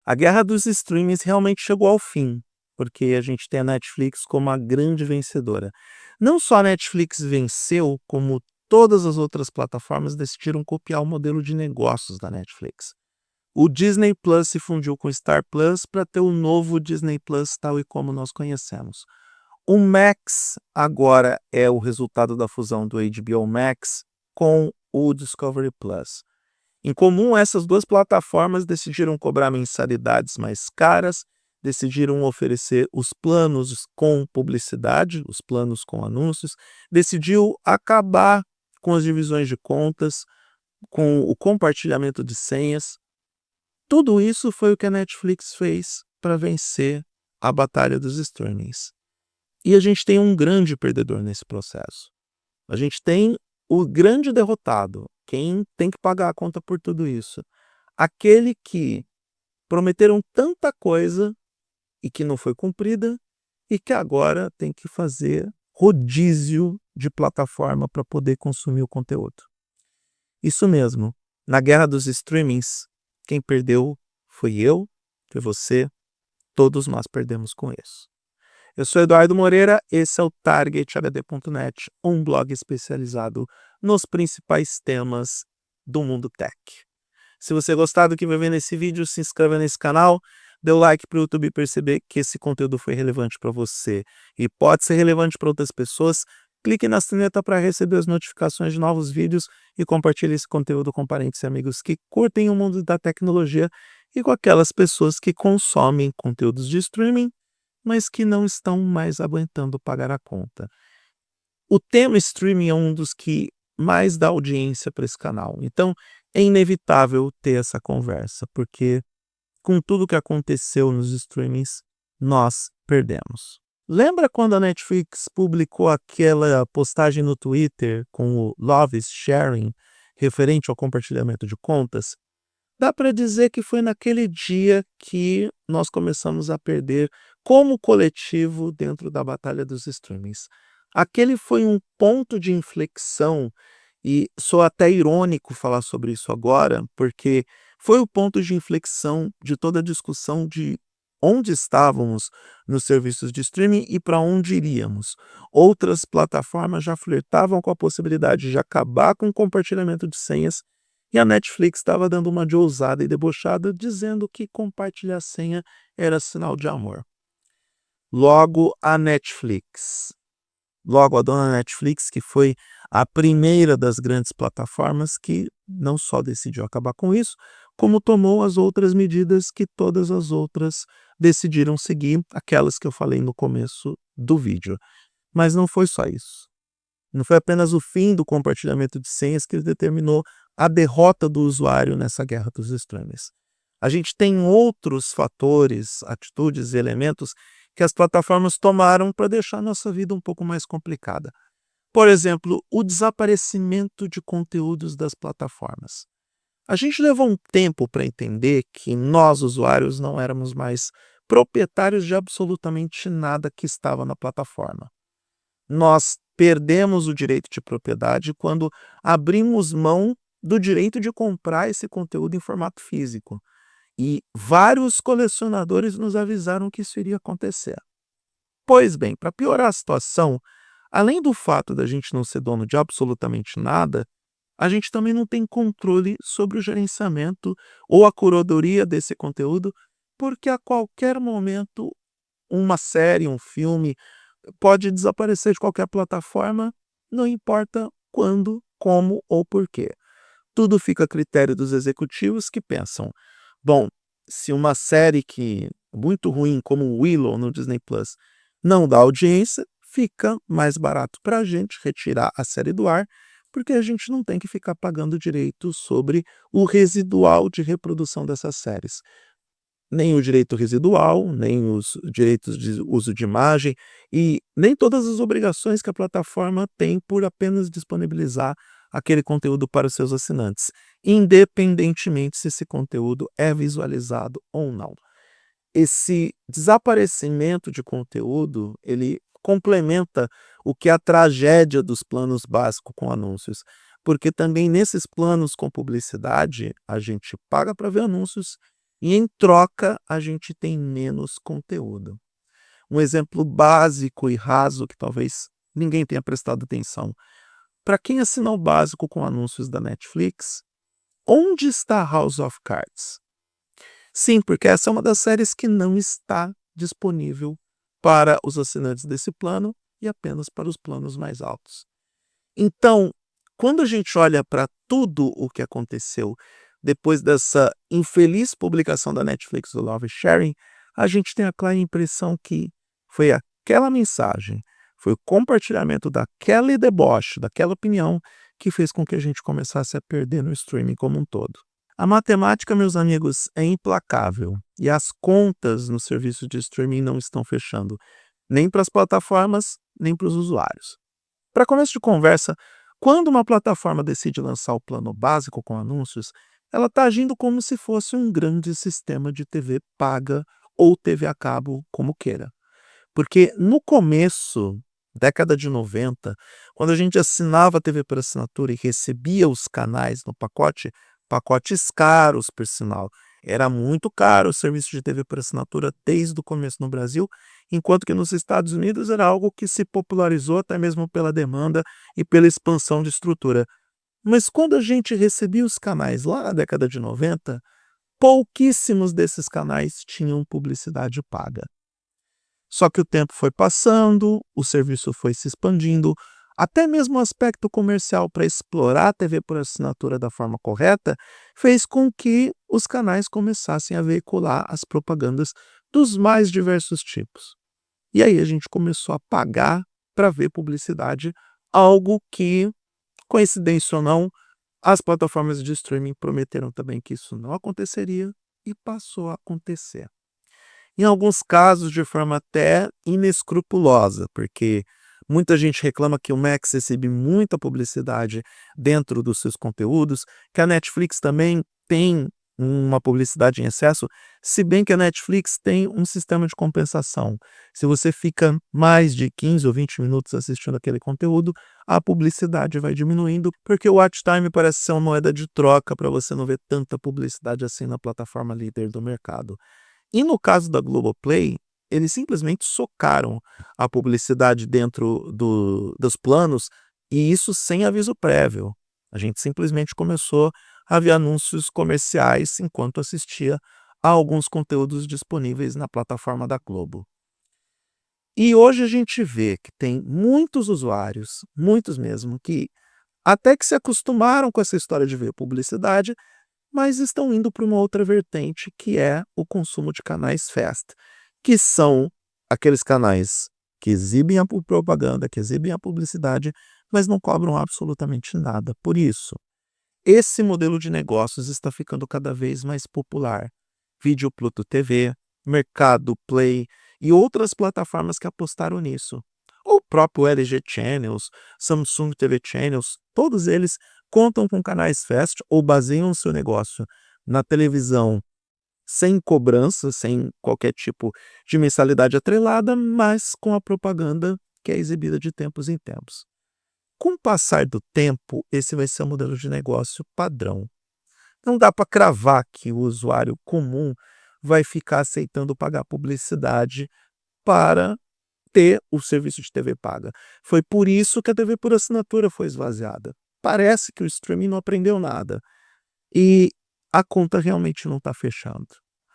A guerra dos streamings realmente chegou ao fim, porque a gente tem a Netflix como a grande vencedora. Não só a Netflix venceu, como todas as outras plataformas decidiram copiar o modelo de negócios da Netflix. O Disney Plus se fundiu com o Star Plus para ter o novo Disney Plus tal e como nós conhecemos. O Max agora é o resultado da fusão do HBO Max com o Discovery Plus. Em comum, essas duas plataformas decidiram cobrar mensalidades mais caras, decidiram oferecer os planos com publicidade, os planos com anúncios, decidiu acabar com as divisões de contas, com o compartilhamento de senhas. Tudo isso foi o que a Netflix fez para vencer a batalha dos streamings. E a gente tem um grande perdedor nesse processo. A gente tem o grande derrotado, quem tem que pagar a conta por tudo isso. Aquele que prometeram tanta coisa e que não foi cumprida e que agora tem que fazer rodízio de plataforma para poder consumir o conteúdo. Isso mesmo, na guerra dos streamings, quem perdeu foi eu, foi você, todos nós perdemos com isso. Eu sou Eduardo Moreira, esse é o TargetHD.net, um blog especializado nos principais temas do mundo tech. Se você gostar do que vai ver nesse vídeo, se inscreva nesse canal, dê o like para o YouTube perceber que esse conteúdo foi relevante para você e pode ser relevante para outras pessoas. Clique na sineta para receber as notificações de novos vídeos e compartilhe esse conteúdo com parentes e amigos que curtem o mundo da tecnologia e com aquelas pessoas que consomem conteúdos de streaming, mas que não estão mais aguentando pagar a conta. O tema streaming é um dos que mais dá audiência para esse canal, então é inevitável ter essa conversa, porque com tudo que aconteceu nos streamings, nós perdemos. Lembra quando a Netflix publicou aquela postagem no Twitter com o Love is Sharing, referente ao compartilhamento de contas? Dá para dizer que foi naquele dia que nós começamos a perder como coletivo dentro da batalha dos streamings. Aquele foi um ponto de inflexão e sou até irônico falar sobre isso agora, porque foi o ponto de inflexão de toda a discussão de onde estávamos nos serviços de streaming e para onde iríamos. Outras plataformas já flertavam com a possibilidade de acabar com o compartilhamento de senhas e a Netflix estava dando uma de ousada e debochada, dizendo que compartilhar senha era sinal de amor. Logo a Netflix. Logo a dona Netflix, que foi a primeira das grandes plataformas que não só decidiu acabar com isso, como tomou as outras medidas que todas as outras decidiram seguir, aquelas que eu falei no começo do vídeo. Mas não foi só isso. Não foi apenas o fim do compartilhamento de senhas que determinou a derrota do usuário nessa guerra dos streamers. A gente tem outros fatores, atitudes e elementos que as plataformas tomaram para deixar a nossa vida um pouco mais complicada. Por exemplo, o desaparecimento de conteúdos das plataformas. A gente levou um tempo para entender que nós, usuários, não éramos mais proprietários de absolutamente nada que estava na plataforma. Nós perdemos o direito de propriedade quando abrimos mão do direito de comprar esse conteúdo em formato físico. E vários colecionadores nos avisaram que isso iria acontecer. Pois bem, para piorar a situação, além do fato da gente não ser dono de absolutamente nada, a gente também não tem controle sobre o gerenciamento ou a curadoria desse conteúdo, porque a qualquer momento uma série, um filme pode desaparecer de qualquer plataforma, não importa quando, como ou porquê. Tudo fica a critério dos executivos que pensam: bom, se uma série que é muito ruim, como Willow no Disney Plus, não dá audiência, fica mais barato para a gente retirar a série do ar, porque a gente não tem que ficar pagando direito sobre o residual de reprodução dessas séries. Nem o direito residual, nem os direitos de uso de imagem e nem todas as obrigações que a plataforma tem por apenas disponibilizar aquele conteúdo para os seus assinantes, independentemente se esse conteúdo é visualizado ou não. Esse desaparecimento de conteúdo, ele complementa o que é a tragédia dos planos básicos com anúncios, porque também nesses planos com publicidade, a gente paga para ver anúncios e em troca a gente tem menos conteúdo. Um exemplo básico e raso que talvez ninguém tenha prestado atenção. Para quem assinar o básico com anúncios da Netflix, onde está House of Cards? Sim, porque essa é uma das séries que não está disponível para os assinantes desse plano e apenas para os planos mais altos. Então, quando a gente olha para tudo o que aconteceu depois dessa infeliz publicação da Netflix do Love Sharing, a gente tem a clara impressão que foi aquela mensagem, foi o compartilhamento daquele deboche, daquela opinião, que fez com que a gente começasse a perder no streaming como um todo. A matemática, meus amigos, é implacável e as contas no serviço de streaming não estão fechando, nem para as plataformas, nem para os usuários. Para começo de conversa, quando uma plataforma decide lançar o plano básico com anúncios, ela está agindo como se fosse um grande sistema de TV paga ou TV a cabo, como queira. Porque no começo, década de 90, quando a gente assinava a TV por assinatura e recebia os canais no pacote, pacotes caros, por sinal, era muito caro o serviço de TV por assinatura desde o começo no Brasil, enquanto que nos Estados Unidos era algo que se popularizou até mesmo pela demanda e pela expansão de estrutura. Mas quando a gente recebia os canais lá na década de 90, pouquíssimos desses canais tinham publicidade paga. Só que o tempo foi passando, o serviço foi se expandindo, até mesmo o aspecto comercial para explorar a TV por assinatura da forma correta fez com que os canais começassem a veicular as propagandas dos mais diversos tipos. E aí a gente começou a pagar para ver publicidade, algo que, coincidência ou não, as plataformas de streaming prometeram também que isso não aconteceria e passou a acontecer. Em alguns casos, de forma até inescrupulosa, porque muita gente reclama que o Max exibe muita publicidade dentro dos seus conteúdos, que a Netflix também tem uma publicidade em excesso, se bem que a Netflix tem um sistema de compensação. Se você fica mais de 15 ou 20 minutos assistindo aquele conteúdo, a publicidade vai diminuindo, porque o watch time parece ser uma moeda de troca para você não ver tanta publicidade assim na plataforma líder do mercado. E no caso da Globoplay, eles simplesmente socaram a publicidade dentro dos planos, e isso sem aviso prévio. A gente simplesmente começou a ver anúncios comerciais enquanto assistia a alguns conteúdos disponíveis na plataforma da Globo. E hoje a gente vê que tem muitos usuários, muitos mesmo, que até que se acostumaram com essa história de ver publicidade, mas estão indo para uma outra vertente, que é o consumo de canais fast, que são aqueles canais que exibem a propaganda, que exibem a publicidade, mas não cobram absolutamente nada por isso. Esse modelo de negócios está ficando cada vez mais popular. Vídeo Pluto TV, Mercado Play e outras plataformas que apostaram nisso. O próprio LG Channels, Samsung TV Channels, todos eles contam com canais fast ou baseiam seu negócio na televisão sem cobrança, sem qualquer tipo de mensalidade atrelada, mas com a propaganda que é exibida de tempos em tempos. Com o passar do tempo, esse vai ser o modelo de negócio padrão. Não dá para cravar que o usuário comum vai ficar aceitando pagar publicidade para ter o serviço de TV paga. Foi por isso que a TV por assinatura foi esvaziada. Parece que o streaming não aprendeu nada. E a conta realmente não está fechando.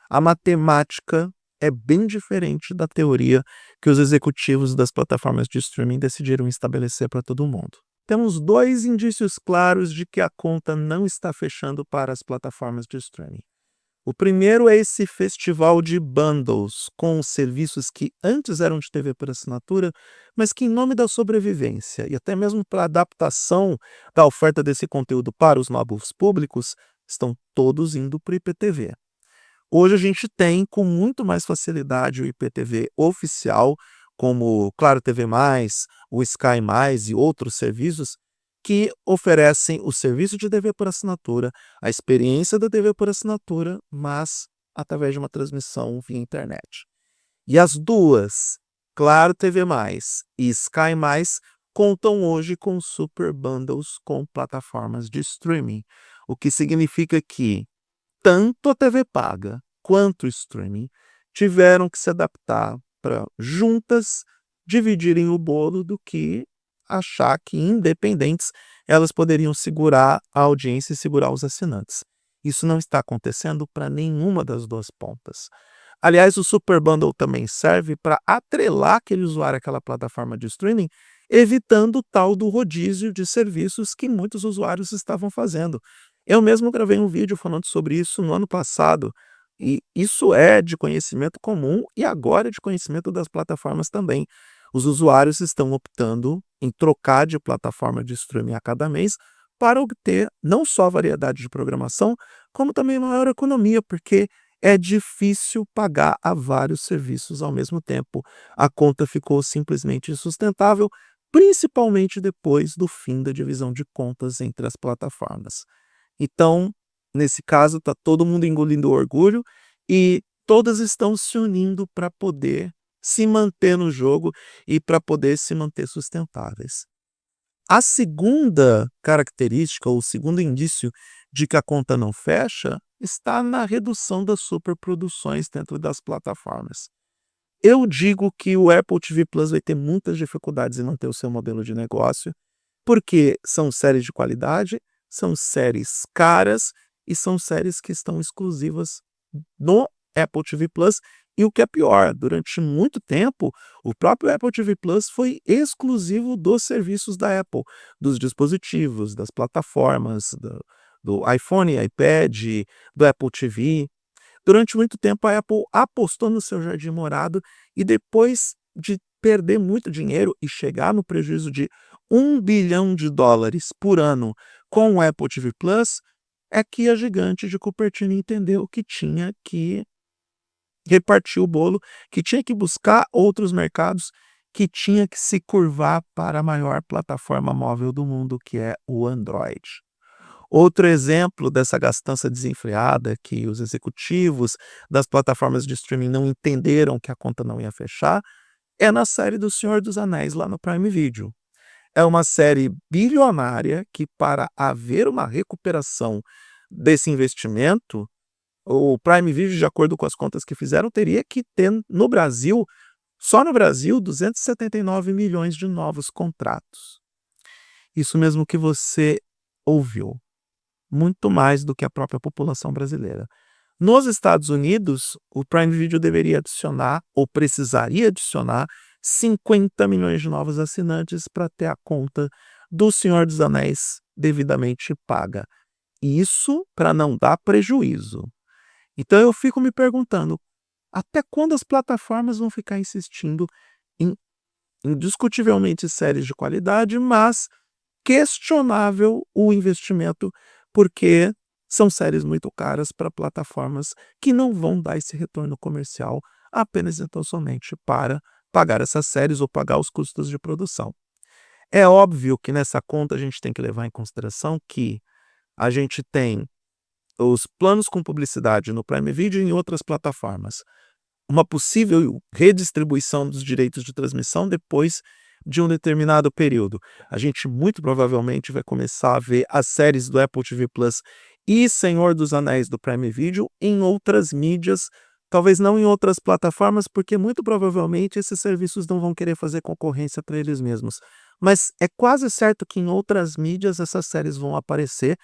A matemática é bem diferente da teoria que os executivos das plataformas de streaming decidiram estabelecer para todo mundo. Temos dois indícios claros de que a conta não está fechando para as plataformas de streaming. O primeiro é esse festival de bundles com serviços que antes eram de TV por assinatura, mas que, em nome da sobrevivência e até mesmo para a adaptação da oferta desse conteúdo para os novos públicos, estão todos indo para o IPTV. Hoje a gente tem com muito mais facilidade o IPTV oficial, como o Claro TV+, o Sky+, e outros serviços que oferecem o serviço de TV por assinatura, a experiência da TV por assinatura, mas através de uma transmissão via internet. E as duas, Claro TV+, e Sky+, contam hoje com super bundles com plataformas de streaming, o que significa que tanto a TV paga quanto o streaming tiveram que se adaptar para juntas dividirem o bolo do que achar que independentes elas poderiam segurar a audiência e segurar os assinantes. Isso não está acontecendo para nenhuma das duas pontas. Aliás, o Super Bundle também serve para atrelar aquele usuário àquela plataforma de streaming, evitando o tal do rodízio de serviços que muitos usuários estavam fazendo. Eu mesmo gravei um vídeo falando sobre isso no ano passado, e isso é de conhecimento comum e agora é de conhecimento das plataformas também. Os usuários estão optando em trocar de plataforma de streaming a cada mês para obter não só variedade de programação, como também maior economia, porque é difícil pagar a vários serviços ao mesmo tempo. A conta ficou simplesmente insustentável, principalmente depois do fim da divisão de contas entre as plataformas. Então, nesse caso, está todo mundo engolindo o orgulho e todas estão se unindo para poder se manter no jogo e para poder se manter sustentáveis. A segunda característica, ou o segundo indício de que a conta não fecha, está na redução das superproduções dentro das plataformas. Eu digo que o Apple TV Plus vai ter muitas dificuldades em manter o seu modelo de negócio, porque são séries de qualidade, são séries caras e são séries que estão exclusivas no Apple TV Plus. E o que é pior, durante muito tempo, o próprio Apple TV Plus foi exclusivo dos serviços da Apple, dos dispositivos, das plataformas, do iPhone, iPad, do Apple TV. Durante muito tempo, a Apple apostou no seu jardim morado e depois de perder muito dinheiro e chegar no prejuízo de US$ 1 bilhão por ano com o Apple TV Plus, é que a gigante de Cupertino entendeu que tinha que repartir o bolo, que tinha que buscar outros mercados, que tinha que se curvar para a maior plataforma móvel do mundo, que é o Android. Outro exemplo dessa gastança desenfreada que os executivos das plataformas de streaming não entenderam que a conta não ia fechar, é na série do Senhor dos Anéis lá no Prime Video. É uma série bilionária que, para haver uma recuperação desse investimento, o Prime Video, de acordo com as contas que fizeram, teria que ter no Brasil, só no Brasil, 279 milhões de novos contratos. Isso mesmo que você ouviu. Muito mais do que a própria população brasileira. Nos Estados Unidos, o Prime Video deveria adicionar, ou precisaria adicionar, 50 milhões de novos assinantes para ter a conta do Senhor dos Anéis devidamente paga. Isso para não dar prejuízo. Então eu fico me perguntando, até quando as plataformas vão ficar insistindo em indiscutivelmente séries de qualidade, mas questionável o investimento, porque são séries muito caras para plataformas que não vão dar esse retorno comercial apenas então somente para pagar essas séries ou pagar os custos de produção. É óbvio que nessa conta a gente tem que levar em consideração que a gente tem os planos com publicidade no Prime Video e em outras plataformas. Uma possível redistribuição dos direitos de transmissão depois de um determinado período. A gente muito provavelmente vai começar a ver as séries do Apple TV Plus e Senhor dos Anéis do Prime Video em outras mídias, talvez não em outras plataformas, porque muito provavelmente esses serviços não vão querer fazer concorrência para eles mesmos. Mas é quase certo que em outras mídias essas séries vão aparecer.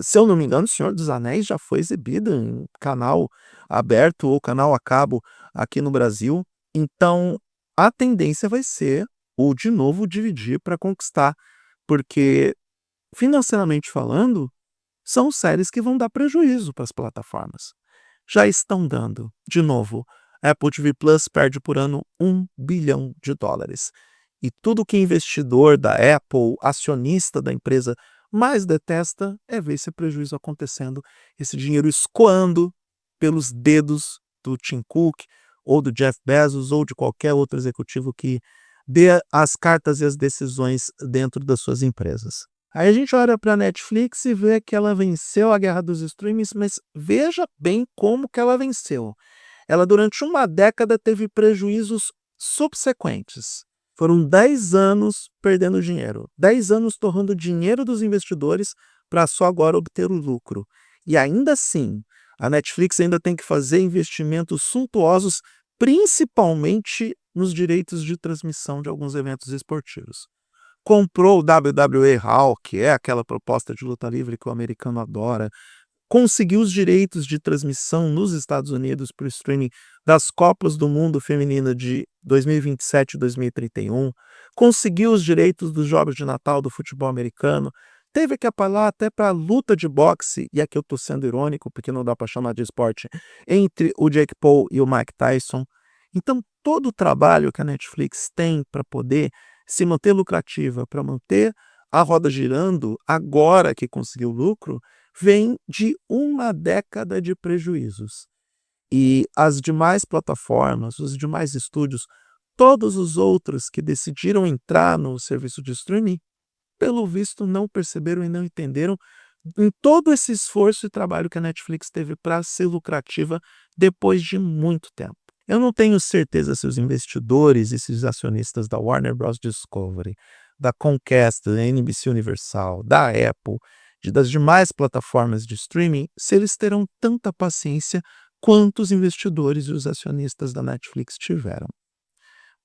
Se eu não me engano, o Senhor dos Anéis já foi exibido em canal aberto ou canal a cabo aqui no Brasil. Então, a tendência vai ser ou de novo dividir para conquistar, porque financeiramente falando, são séries que vão dar prejuízo para as plataformas. Já estão dando, de novo, Apple TV Plus perde por ano US$ 1 bilhão. E tudo que investidor da Apple, acionista da empresa, mais detesta é ver esse prejuízo acontecendo, esse dinheiro escoando pelos dedos do Tim Cook, ou do Jeff Bezos, ou de qualquer outro executivo que dê as cartas e as decisões dentro das suas empresas. Aí a gente olha para a Netflix e vê que ela venceu a guerra dos streamings, mas veja bem como que ela venceu. Ela durante uma década teve prejuízos subsequentes. Foram 10 anos perdendo dinheiro, 10 anos torrando dinheiro dos investidores para só agora obter o lucro. E ainda assim, A Netflix ainda tem que fazer investimentos suntuosos, principalmente nos direitos de transmissão de alguns eventos esportivos. Comprou o WWE Raw, que é aquela proposta de luta livre que o americano adora, conseguiu os direitos de transmissão nos Estados Unidos para o streaming das Copas do Mundo Feminina de 2027 e 2031, conseguiu os direitos dos Jogos de Natal do futebol americano, teve que apelar até para a luta de boxe, e aqui eu estou sendo irônico, porque não dá para chamar de esporte, entre o Jake Paul e o Mike Tyson. Então, todo o trabalho que a Netflix tem para poder se manter lucrativa, para manter a roda girando, agora que conseguiu lucro, vem de uma década de prejuízos. E as demais plataformas, os demais estúdios, todos os outros que decidiram entrar no serviço de streaming, pelo visto não perceberam e não entenderam em todo esse esforço e trabalho que a Netflix teve para ser lucrativa depois de muito tempo. Eu não tenho certeza se os investidores e se os acionistas da Warner Bros. Discovery, da Comcast, da NBC Universal, da Apple, das demais plataformas de streaming, se eles terão tanta paciência quanto os investidores e os acionistas da Netflix tiveram.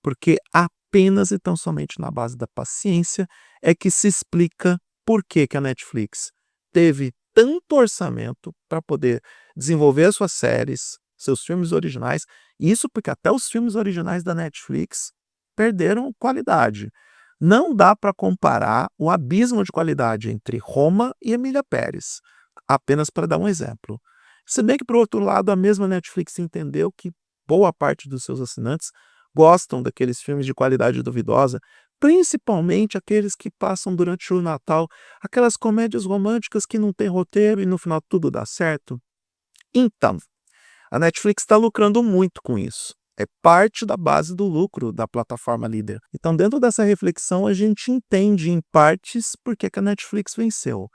Porque apenas e tão somente na base da paciência é que se explica por que a Netflix teve tanto orçamento para poder desenvolver as suas séries, seus filmes originais, isso porque até os filmes originais da Netflix perderam qualidade. Não dá para comparar o abismo de qualidade entre Roma e Emília Pérez, apenas para dar um exemplo. Se bem que, por outro lado, a mesma Netflix entendeu que boa parte dos seus assinantes gostam daqueles filmes de qualidade duvidosa, principalmente aqueles que passam durante o Natal, aquelas comédias românticas que não têm roteiro e no final tudo dá certo. Então, a Netflix está lucrando muito com isso. É parte da base do lucro da plataforma líder. Então, dentro dessa reflexão, a gente entende em partes por que a Netflix venceu.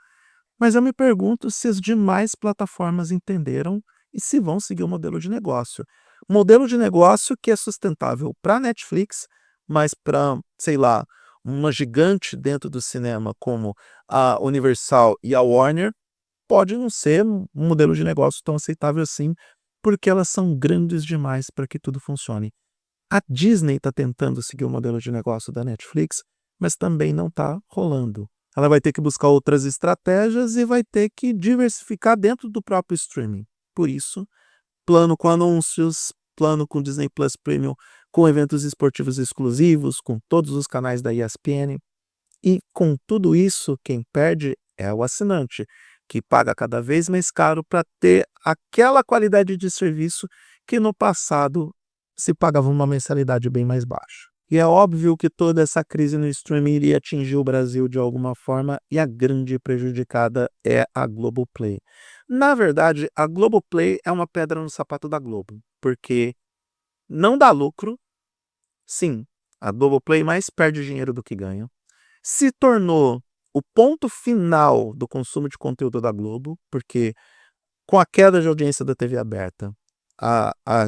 Mas eu me pergunto se as demais plataformas entenderam e se vão seguir o modelo de negócio. Modelo de negócio que é sustentável para a Netflix, mas para, sei lá, uma gigante dentro do cinema como a Universal e a Warner, pode não ser um modelo de negócio tão aceitável assim, porque elas são grandes demais para que tudo funcione. A Disney está tentando seguir o modelo de negócio da Netflix, mas também não está rolando. Ela vai ter que buscar outras estratégias e vai ter que diversificar dentro do próprio streaming. Por isso, plano com anúncios, plano com Disney Plus Premium, com eventos esportivos exclusivos, com todos os canais da ESPN. E com tudo isso, quem perde é o assinante, que paga cada vez mais caro para ter aquela qualidade de serviço que no passado se pagava uma mensalidade bem mais baixa. E é óbvio que toda essa crise no streaming iria atingir o Brasil de alguma forma, e a grande prejudicada é a Globoplay. Na verdade, a Globoplay é uma pedra no sapato da Globo, porque não dá lucro. Sim, a Globoplay mais perde dinheiro do que ganha. Se tornou o ponto final do consumo de conteúdo da Globo, porque com a queda de audiência da TV aberta,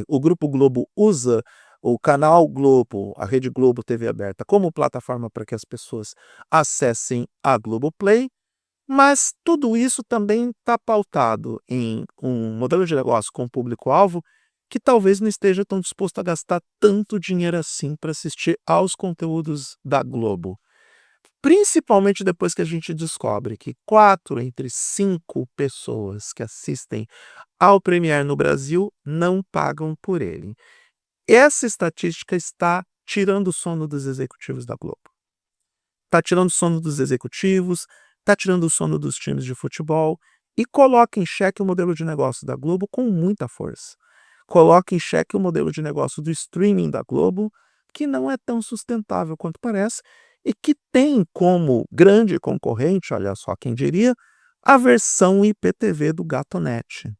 o Grupo Globo usa o canal Globo, a Rede Globo TV aberta, como plataforma para que as pessoas acessem a Globoplay, mas tudo isso também está pautado em um modelo de negócio com público-alvo que talvez não esteja tão disposto a gastar tanto dinheiro assim para assistir aos conteúdos da Globo. Principalmente depois que a gente descobre que 4 entre 5 pessoas que assistem ao Premiere no Brasil não pagam por ele. Essa estatística está tirando o sono dos executivos da Globo. Está tirando o sono dos executivos, está tirando o sono dos times de futebol e coloca em xeque o modelo de negócio da Globo com muita força. Coloca em xeque o modelo de negócio do streaming da Globo, que não é tão sustentável quanto parece, e que tem como grande concorrente, olha só quem diria, a versão IPTV do Gatonete.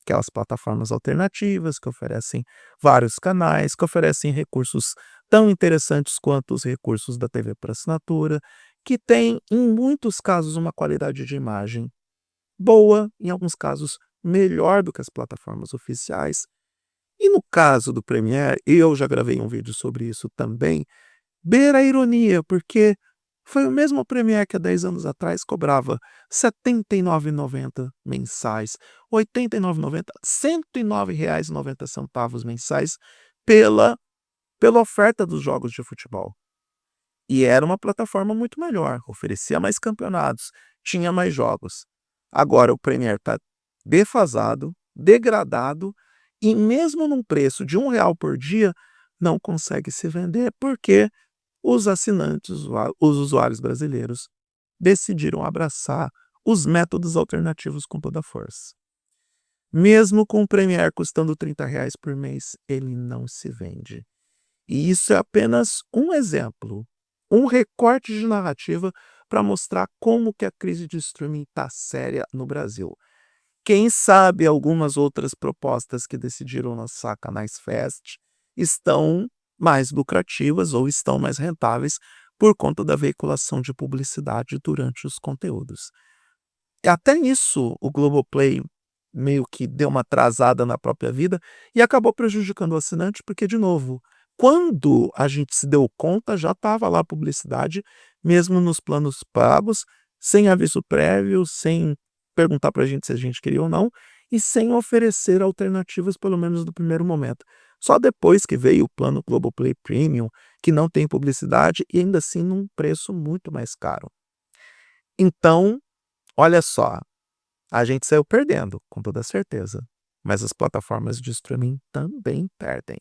Aquelas plataformas alternativas que oferecem vários canais, que oferecem recursos tão interessantes quanto os recursos da TV por assinatura, que tem, em muitos casos, uma qualidade de imagem boa, em alguns casos melhor do que as plataformas oficiais. E no caso do Premiere, eu já gravei um vídeo sobre isso também, beira a ironia, porque Foi o mesmo Premiere que há 10 anos atrás cobrava R$ 79,90 mensais, R$ 89,90, R$ 109,90 mensais pela oferta dos jogos de futebol. E era uma plataforma muito melhor, oferecia mais campeonatos, tinha mais jogos. Agora o Premiere está defasado, degradado e mesmo num preço de R$ 1 por dia, não consegue se vender porque os assinantes, os usuários brasileiros, decidiram abraçar os métodos alternativos com toda a força. Mesmo com o Premiere custando R$ 30 por mês, ele não se vende. E isso é apenas um exemplo, um recorte de narrativa para mostrar como que a crise de streaming está séria no Brasil. Quem sabe algumas outras propostas que decidiram lançar canais FAST estão mais lucrativas ou estão mais rentáveis por conta da veiculação de publicidade durante os conteúdos. E até nisso o Globoplay meio que deu uma atrasada na própria vida e acabou prejudicando o assinante, porque, de novo, quando a gente se deu conta, já estava lá a publicidade, mesmo nos planos pagos, sem aviso prévio, sem perguntar para a gente se a gente queria ou não, e sem oferecer alternativas, pelo menos no primeiro momento. Só depois que veio o plano Globoplay Premium, que não tem publicidade e ainda assim num preço muito mais caro. Então, olha só, a gente saiu perdendo, com toda certeza, mas as plataformas de streaming também perdem.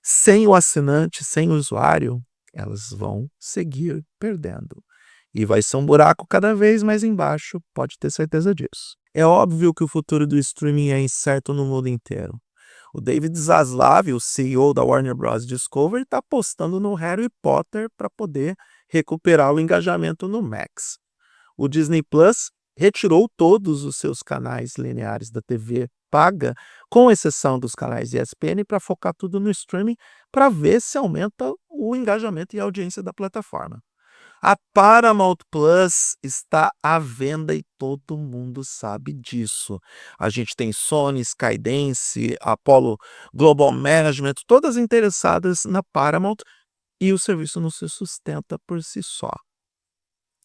Sem o assinante, sem o usuário, elas vão seguir perdendo. E vai ser um buraco cada vez mais embaixo, pode ter certeza disso. É óbvio que o futuro do streaming é incerto no mundo inteiro. O David Zaslav, o CEO da Warner Bros. Discovery, está apostando no Harry Potter para poder recuperar o engajamento no Max. O Disney Plus retirou todos os seus canais lineares da TV paga, com exceção dos canais ESPN, para focar tudo no streaming, para ver se aumenta o engajamento e a audiência da plataforma. A Paramount Plus está à venda e todo mundo sabe disso. A gente tem Sony, Skydance, Apollo Global Management, todas interessadas na Paramount, e o serviço não se sustenta por si só.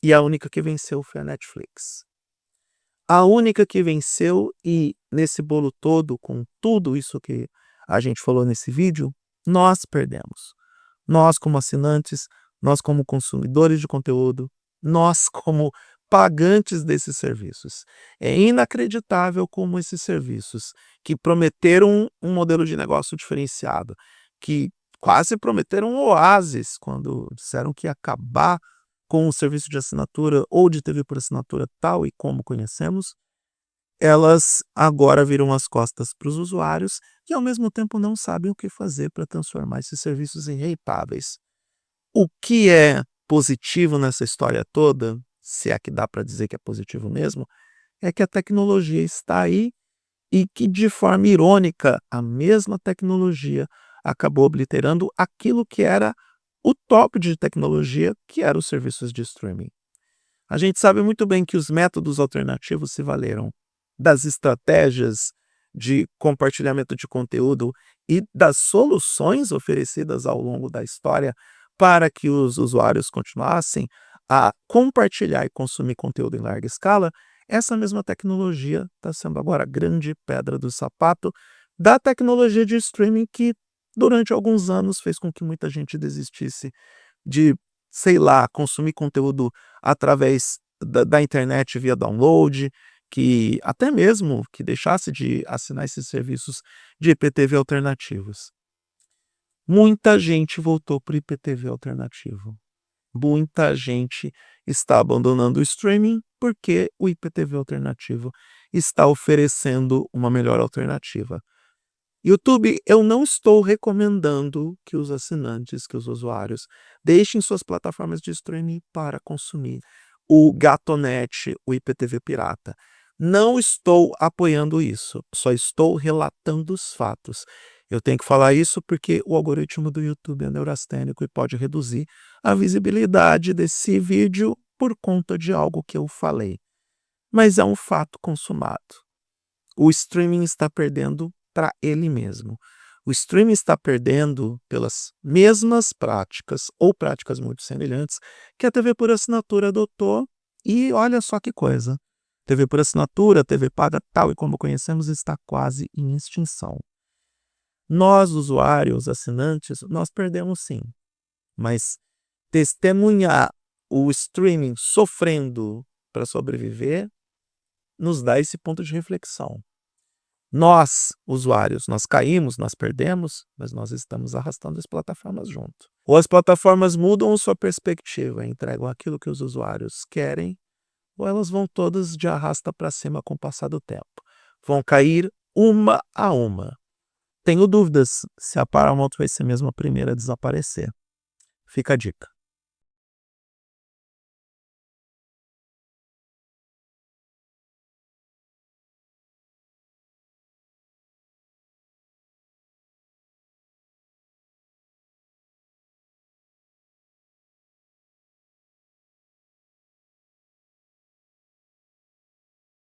E a única que venceu foi a Netflix. A única que venceu, e nesse bolo todo, com tudo isso que a gente falou nesse vídeo, nós perdemos. Nós como assinantes, nós como consumidores de conteúdo, nós como pagantes desses serviços. É inacreditável como esses serviços, que prometeram um modelo de negócio diferenciado, que quase prometeram um oásis quando disseram que ia acabar com o serviço de assinatura ou de TV por assinatura tal e como conhecemos, elas agora viram as costas para os usuários e ao mesmo tempo não sabem o que fazer para transformar esses serviços em rentáveis. O que é positivo nessa história toda, se é que dá para dizer que é positivo mesmo, é que a tecnologia está aí e que, de forma irônica, a mesma tecnologia acabou obliterando aquilo que era o top de tecnologia, que eram os serviços de streaming. A gente sabe muito bem que os métodos alternativos se valeram das estratégias de compartilhamento de conteúdo e das soluções oferecidas ao longo da história para que os usuários continuassem a compartilhar e consumir conteúdo em larga escala. Essa mesma tecnologia está sendo agora a grande pedra do sapato da tecnologia de streaming, que durante alguns anos fez com que muita gente desistisse de, sei lá, consumir conteúdo através da internet via download, que até mesmo que deixasse de assinar esses serviços de IPTV alternativos. Muita gente voltou para o IPTV alternativo. Muita gente está abandonando o streaming porque o IPTV alternativo está oferecendo uma melhor alternativa. YouTube, eu não estou recomendando que os assinantes, que os usuários, deixem suas plataformas de streaming para consumir o Gatonete, o IPTV pirata. Não estou apoiando isso, só estou relatando os fatos. Eu tenho que falar isso porque o algoritmo do YouTube é neurastênico e pode reduzir a visibilidade desse vídeo por conta de algo que eu falei. Mas é um fato consumado. O streaming está perdendo para ele mesmo. O streaming está perdendo pelas mesmas práticas ou práticas muito semelhantes que a TV por assinatura adotou e olha só que coisa, TV por assinatura, TV paga tal e como conhecemos está quase em extinção. Nós, usuários, assinantes, nós perdemos sim, mas testemunhar o streaming sofrendo para sobreviver nos dá esse ponto de reflexão. Nós, usuários, nós caímos, nós perdemos, mas nós estamos arrastando as plataformas junto. Ou as plataformas mudam sua perspectiva, entregam aquilo que os usuários querem, ou elas vão todas de arrasta para cima com o passar do tempo. Vão cair uma a uma. Tenho dúvidas se a Paramount vai ser mesmo a primeira a desaparecer. Fica a dica.